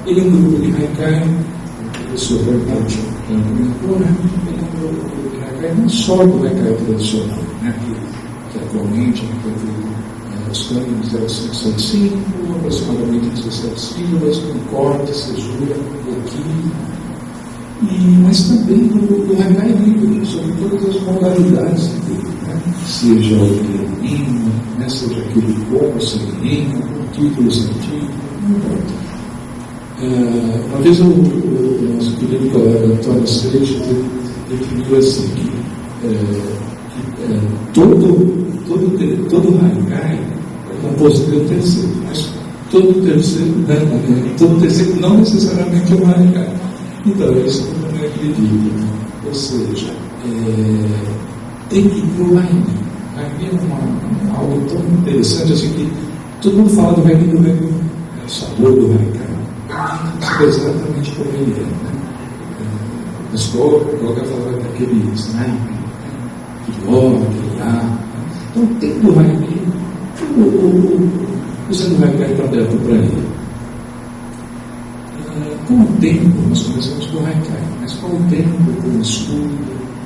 Speaker 4: Ele é um grupo de Haikai, o professor Bernardo comentou, né? Ele é um grupo de Haikai não só do Haikai tradicional, né? que atualmente os cânones eram 105, aproximadamente 17 sílabas, com corte, cesura, bloqueio. Mas também do Haikai livre, sobre todas as modalidades dele, né? Seja o rima, né? Seja aquele com sem rima, com título sem título, não importa. Uma vez o nosso querido colega Antônio Seixas definiu assim que todo Haikai é composto de um terceiro, mas todo terceiro não necessariamente é um Haikai. Então, é isso que eu também acredito. Ou seja, tem que ir para o Raimi. Raimi é algo tão interessante assim que todo mundo fala do Raimi, o sabor do Haikai. Sabe exatamente como ele é. Né? Na escola, coloca falar daquele sniper, que voa, que dá. Então, tem do Raimi, o Zé do Haikai está aberto para ele. Com o tempo, nós começamos com o Haikai, mas com o tempo, com o estudo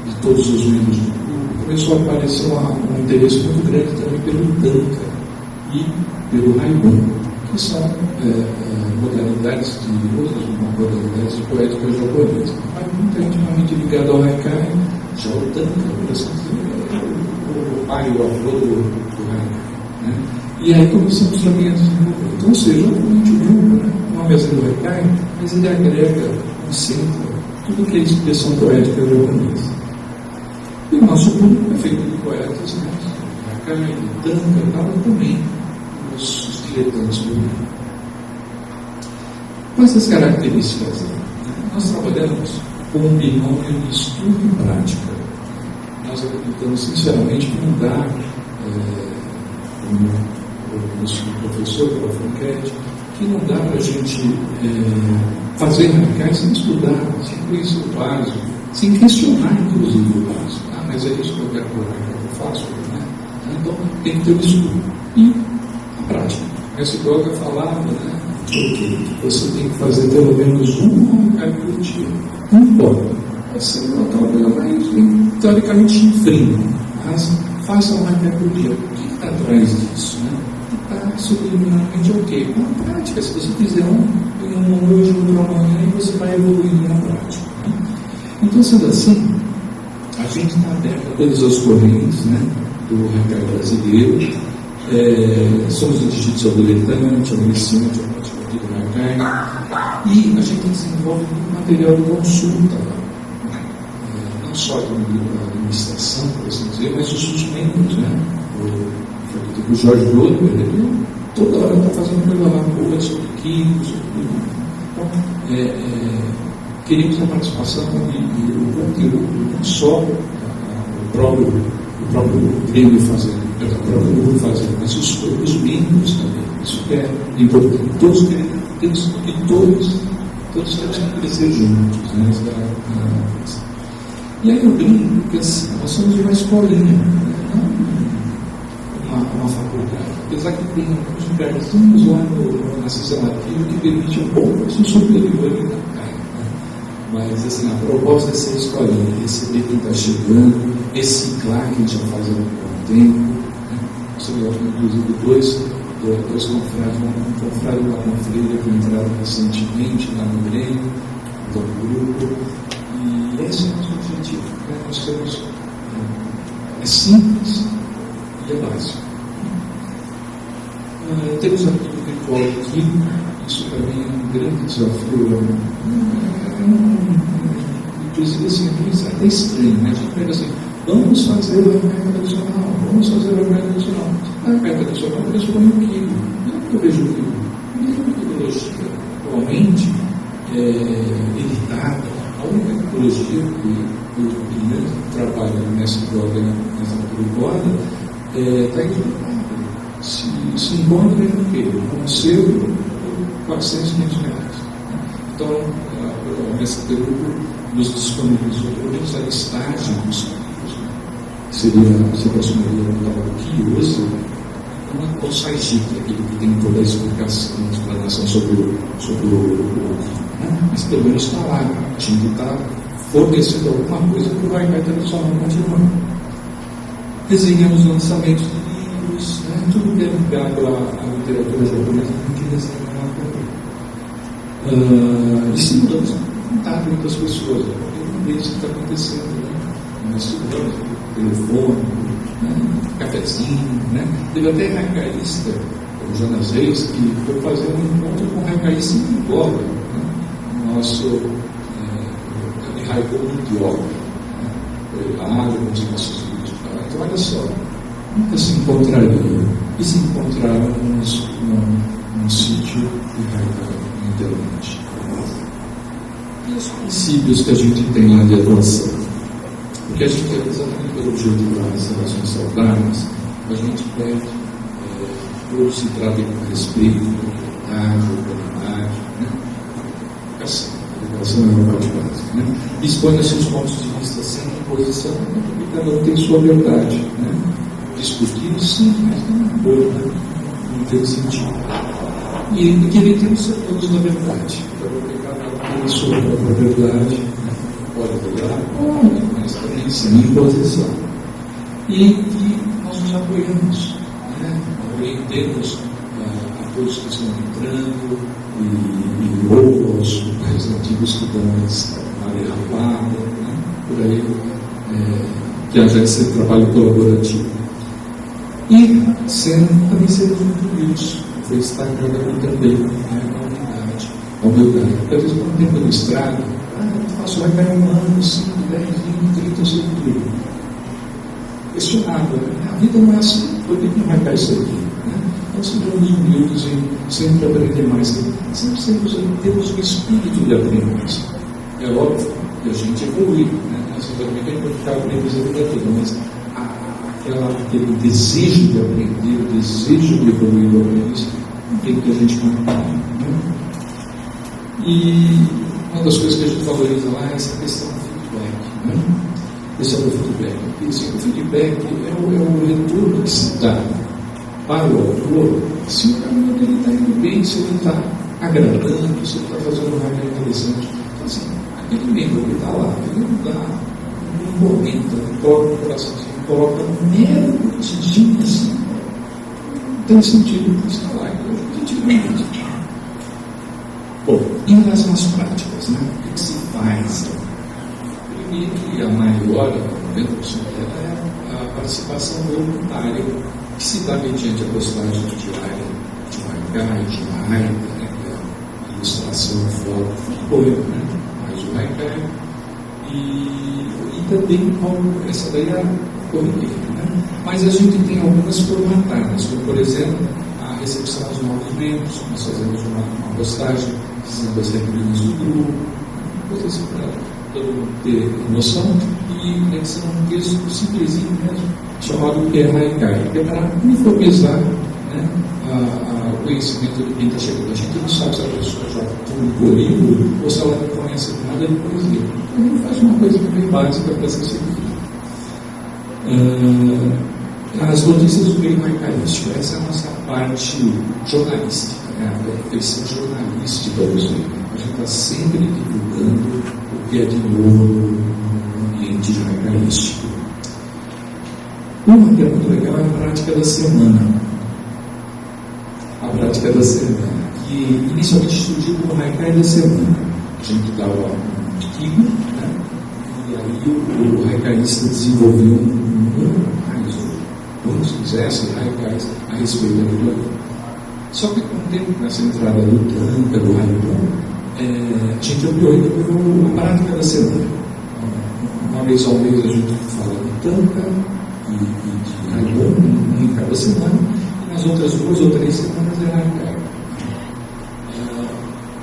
Speaker 4: de todos os membros do grupo, começou a aparecer um interesse muito grande também pelo Tanka e pelo Haigun, que são modalidades de poética japonesa. Mas muita gente realmente ligada ao Haikai, já o Tanka, por assim dizer, o pai, o avô do Haikai. Né? E aí começamos também a desenvolver. Então, ou seja, realmente o grupo, né? O nome é do Haikai, mas ele agrega, concentra tudo que é expressão poética japonesa. E o nosso público é feito de poetas, né? Haikai, de Tanka, também os tibetanos do mundo. Com essas características, nós trabalhamos com um binômio de estudo e prática. Nós acreditamos sinceramente que não dá, como o nosso professor, Paulo Franchetti, que não dá para a gente fazer radicais sem estudar, sem conhecer o básico, sem questionar, inclusive, o básico. Mas é isso que eu quero colocar, que eu faço, né? Então, tem que ter o estudo e a prática. Essa droga falava, né? Que você tem que fazer pelo menos um radical por dia. Não importa. Você não está mais teoricamente infringe, mas faça um radical por dia. O que está atrás disso? Né? Está subliminarmente ok. Com a prática, se você fizer um hoje, outro amanhã, você vai evoluindo na prática. Né? Então, sendo assim, a gente está aberto a todas as correntes, né, do radical brasileiro. Somos do Jiu-Jitsu habilitante, iniciante, do radical. E a gente desenvolve material de consulta, não só de administração, por assim dizer, mas os membros, né? O Jorge Dodo, ele toda hora está fazendo coisa lá boa sobre química, sobre tudo. Então, queremos a participação e o conteúdo, não só o próprio Grêmio fazendo, o próprio grupo fazendo, mas os membros também. Isso é importante. Todos temos que crescer juntos. Né? E aí eu brinco que assim, nós somos de uma escolinha, não uma faculdade. Apesar que tem alguns lugarzinhos lá na sessão ativa que permite um pouco de superior na cara. Mas assim, a proposta é ser escolinha, receber quem está chegando, reciclar quem já faz há algum tempo. Nós temos, inclusive, dois confrades, um confrade lá com freira que entraram recentemente lá no Grêmio, do grupo, e esse é o nosso objetivo. Né? Nós temos, é simples e é básico. Temos aqui o ritual químico, isso para mim é um grande desafio. Inclusive assim, é até estranho, né? A gente pega assim, vamos fazer o remédio tradicional, vamos fazer o remédio tradicional. A remédio tradicional pressupõe o químico. Não que eu vejo o químico. A metodologia, atualmente, editada, a única metodologia que eu primeiro trabalho nessa droga, nessa glucose, está equilibrada. Se encontra em o quê? Um selo por 400, 500 reais. Então, a MST nos disponibilizou pelo menos a listagem dos livros. Seria, se assumiria o Kiyose, o Saiji, aquele que tem toda a explicação, a explanação sobre o né? Mas pelo menos está lá. A gente está fornecendo alguma coisa que vai tradicional continuar. Desenhamos lançamentos de livros, né? Tudo que é ligado à literatura japonesa, a gente desenha lá também. E simulamos contato com as pessoas, porque isso está acontecendo, né? Nós estudamos telefone, né? Cafezinho, né? Teve até raicaísta, o Jonas Reis, que foi fazer um encontro com raicaísta em Angola, né? O nosso raicou muito yoga, né? Foi lá, com os nossos vídeos. Então, olha só, nunca se encontraria, e se encontrarmos num sítio de raicá na internet. E os princípios que a gente tem lá de atuação? Porque a gente quer exatamente pelo objetivo das relações saudáveis, a gente pede, ou se trata com respeito, humanidade, né? Educação é uma parte básica, né? Expõe seus pontos de vista sem imposição, porque cada um tem sua verdade, né? Discutir sim, mas não é né? Não tem sentido. E queremos ser todos na verdade, porque cada um tem sua própria verdade, né? Pode mudar, pode, mas também sem imposição. E nós nos apoiamos, né? Orientemos a todos que estão entrando e ou aos mais antigos que estão na derrapada, né? Por aí, que haja esse trabalho colaborativo. E também sermos muito humildes, foi destacado aqui também, né? A humildade. Porque às vezes, quando tem pela estrada, eu faço vai cair um ano, 5, 10, 20, 30, eu sei tudo. Questionável, né? A vida não é assim, por que não vai cair isso aqui? Né? Então, sejamos humildes e sempre aprender mais. Sempre temos um espírito de aprendizagem. É óbvio que a gente evolui, né? Nós não ficar aprendendo a vida toda, mas aquele desejo de aprender, o desejo de evoluir do aprendiz, não tem que a gente manter. Né? E uma das coisas que a gente valoriza lá é essa questão do feedback. Né? Esse é o feedback. O feedback é o retorno que se dá para o autor se o caminho dele está indo bem, se ele está agradando, se ele está fazendo um raio interessante. Então, assim, aquele membro que está lá, ele não dá um momento, ele toca no coraçãozinho, coloca mero cotidiano assim. Não tem sentido estar lá. Então, a gente realmente. Bom, em relação às práticas, né? O que se faz? Primeiro, e a maior é a participação voluntária, que se dá mediante a postagem diária de Haikai, de Raida, né? A ilustração, foto, poema, né? Mais o Haikai. E também, essa daí é a corriqueira, né? Mas a gente tem algumas formatadas, como, por exemplo, a recepção dos novos membros. Nós fazemos uma postagem dizendo as regras do grupo, coisas assim para todo mundo ter noção, e anexando um texto simplesinho mesmo, chamado que é Haikai, que é para uniformizar, né, o conhecimento de quem está chegando. A gente não sabe se a pessoa já publicou o livro ou se ela não conhece nada de poesia. Então a gente faz uma coisa bem básica para ser seguida. As notícias do meio haicaístico, essa é a nossa parte jornalística, né? A versão jornalística do livro. A gente está sempre divulgando o que é de novo no ambiente haicaístico. Uma que é muito legal é a prática da semana. A prática da semana, que inicialmente surgiu como Haikai da semana. A gente dá um artigo, né? E aí o haicaísta desenvolveu quantos quisessem haikais a respeito daquilo ali. Só que com o tempo, nessa entrada do Tanka, do Haibon, a gente ampliou ainda a prática da semana. Uma vez ao mês a gente fala do Tanka e de Haibon, em cada semana, e nas outras 2 ou 3 semanas é Haikai.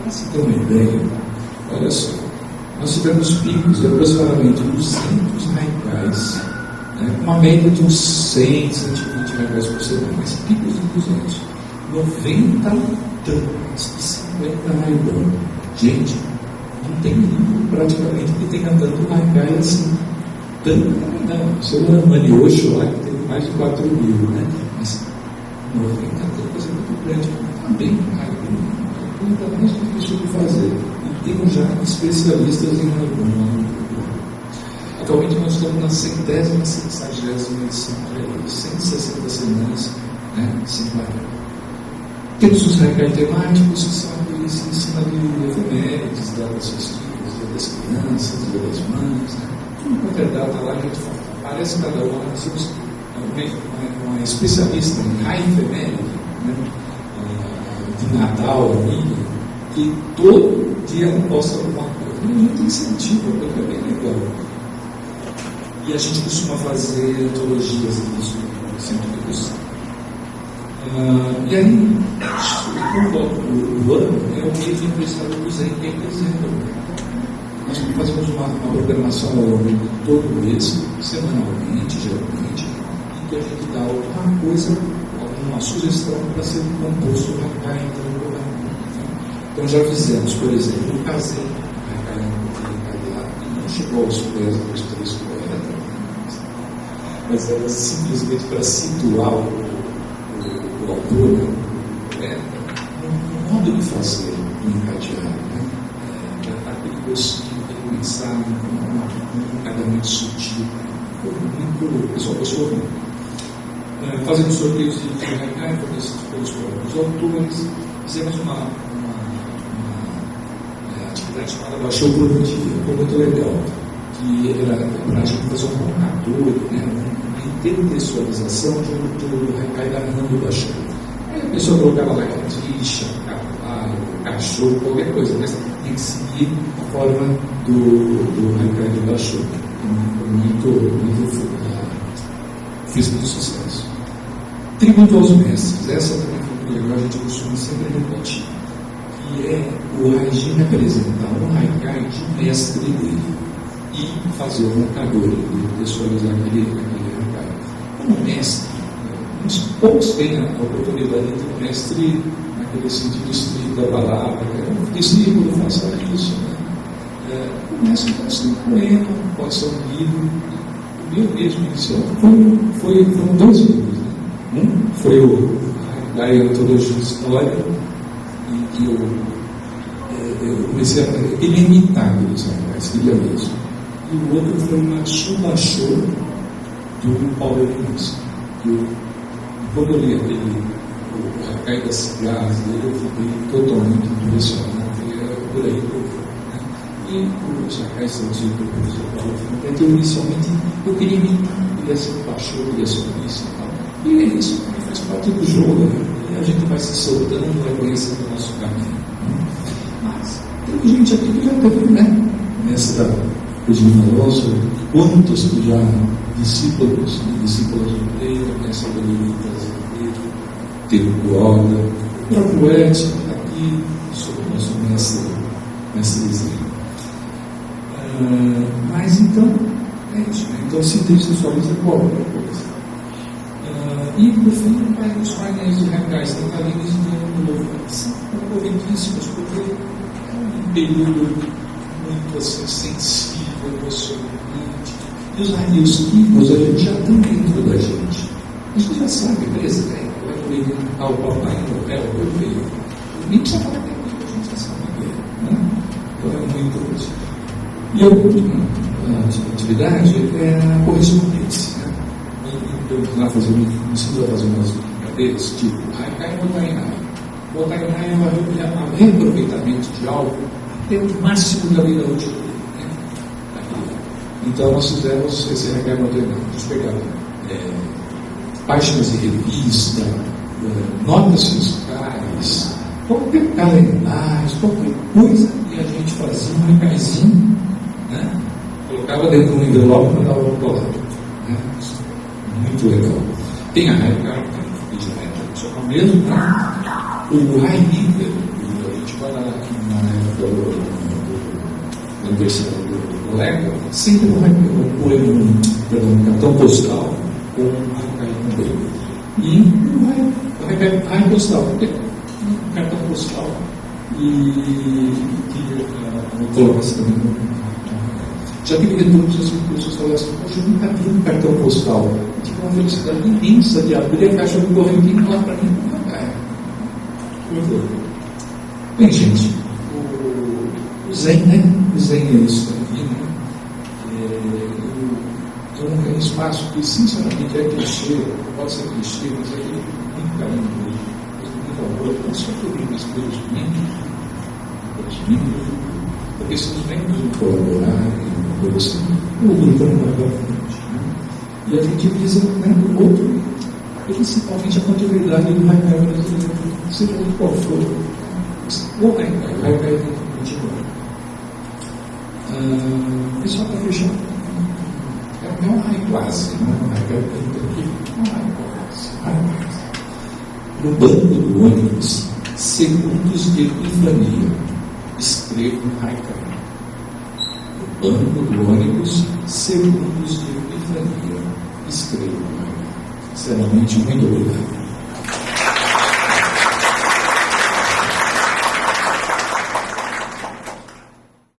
Speaker 4: Para se ter uma ideia, olha só, nós tivemos picos de aproximadamente 200 haikais, né, uma média de uns 100, 120 haikais por semana, mas picos de 200, 90 tantas e 50 haibon. Gente, não tem livro praticamente que tenha tanto haikai assim. Tanto não, seu Maniosho lá que tem mais de 4 mil, né? Mas 90 tantas é muito grande, também haibon. Então, é mais difícil de fazer. E temos já especialistas em haibon. Atualmente nós estamos na 160ª edição, 160 semanas, né, sem parar. Temos os haikai temáticos, que são aqueles em cima de efemérides, datas festivas, dia das crianças, dia das mães, né? Tudo quanto é data lá, a gente aparece cada uma. Nós temos uma especialista em efeméride, né? De Natal, amiga, que todo dia ela posta alguma coisa. A gente incentiva, porque é bem legal. E a gente costuma fazer antologias disso, sempre que possível. E aí, o ano é o mês de aniversário do Zen, que é em dezembro. Nós fazemos uma programação ao longo de todo mês, semanalmente, geralmente, em que a gente dá alguma coisa, alguma sugestão para ser composto no Haikai no programa. Então já fizemos, por exemplo, o Kazem, Haikai lá, e não chegou aos pés dos 3 poetas, mas era simplesmente para situar o autor, né? Um modo de fazer do encadeado, né? Para dar aquele gostinho, aquele mensagem, um encadamento sutil. Foi muito, o pessoal gostou muito. Fazendo sorteios de Haikai, fornecidos pelos próprios autores, fizemos uma atividade chamada Baixou Produtivo, foi muito legal, que era para a gente fazer um marcador, né? Intertextualização do Haikai da Nando Baixou. Aí a pessoa colocava lá lagartixa, cavalo, cachorro, qualquer coisa, mas tem que seguir a forma do Haikai do Baixou. Fiz muito sucesso. Tributo aos mestres, essa também foi que agora a gente costuma sempre repetir, que é o Haijin representar um Haikai de mestre dele e fazer o marcador de pessoalizar aquele Haikai. Como mestre, uns poucos têm a oportunidade de ter mestre naquele sentido estrito da palavra, um discípulo faça isso. Né? O mestre pode ser um poema, pode ser um livro. O meu mesmo inicial foram 2 livros. Né? Um foi o Haikai Antologia de História, e eu comecei a ele é imitado dos Haikais, queria mesmo. E o outro foi uma Shubashô do Paulo Elias. Quando eu li o Haikai das cigarras dele, eu fiquei totalmente impressionado. Era por aí que eu fui. Né? E os Haikais traduzidos pelo professor Paulo Franquete, inicialmente eu queria imitar, queria ser um pastor, queria ser um isso e tal. E é isso, faz parte do jogo. Né? E a gente vai se soltando, vai conhecendo o nosso caminho. Mas tem gente aqui que já teve, né? Nessa Regina Alonso, quantos que já discípulos e discípulas do Pedro, nessa Doloritas, Pedro Guarda, o próprio Edson, aqui, sobre o nosso mestre Israel. Mas então, é isso, né? Então se textualiza qualquer coisa. E por fim, os painéis de Haikais natalinos de Ano Novo são concorrentíssimos, porque é um período muito assim, sensível, emocionante. E os tipos a gente já tem dentro da gente. A gente já sabe, presidente, vai ao Papai Noel, perfeito. Nem precisa falar que a gente já sabe que é. Né? Então é muito coisa. E a última atividade é a correspondência. Né? Eu lá ensino a fazer umas brincadeiras, tipo, Haikai Botainai. Botainai é um reaproveitamento de algo até o máximo da vida útil dele. Né? Então nós fizemos esse Haikai Botainai. A gente pegava páginas de revista, notas fiscais, qualquer calendário, qualquer coisa, e a gente fazia um haikaizinho, né? Colocava dentro de um envelope e mandava para o lado. Né? Muito legal. Tem a Haikai, que já é tradicional mesmo, né? O High Nível, a gente vai lá na época da universidade do colega, sempre um cartão postal com um Haikai também. E o Haikai postal, um cartão postal e coloca-se também no. Já tive retornos assim, pessoas falaram assim, poxa, eu nunca vi um cartão postal. Eu tive uma felicidade imensa de abrir a caixa do correio e ir lá para mim. Bem, gente, o Zen, né? O Zen é isso aqui, né? Então é um espaço que, sinceramente, é clichê, pode ser clichê, mas é muito carinho mesmo. Por favor, não só pelos membros, porque se os membros não colaborarem, o grupo não vai para frente. Né? E a gente visa, né, o outro, principalmente a continuidade do Haikai brasileiro, seja de qual for. O Haikai continua. E só para fechar, é um Haikai quase, não é um Haikai aqui, é um Haikai quase. No banco do ônibus, segundos de epifania, escrevo um Haikai. No banco do ônibus, segundos de epifania, escrevo um Haikai. Sinceramente, muito obrigado.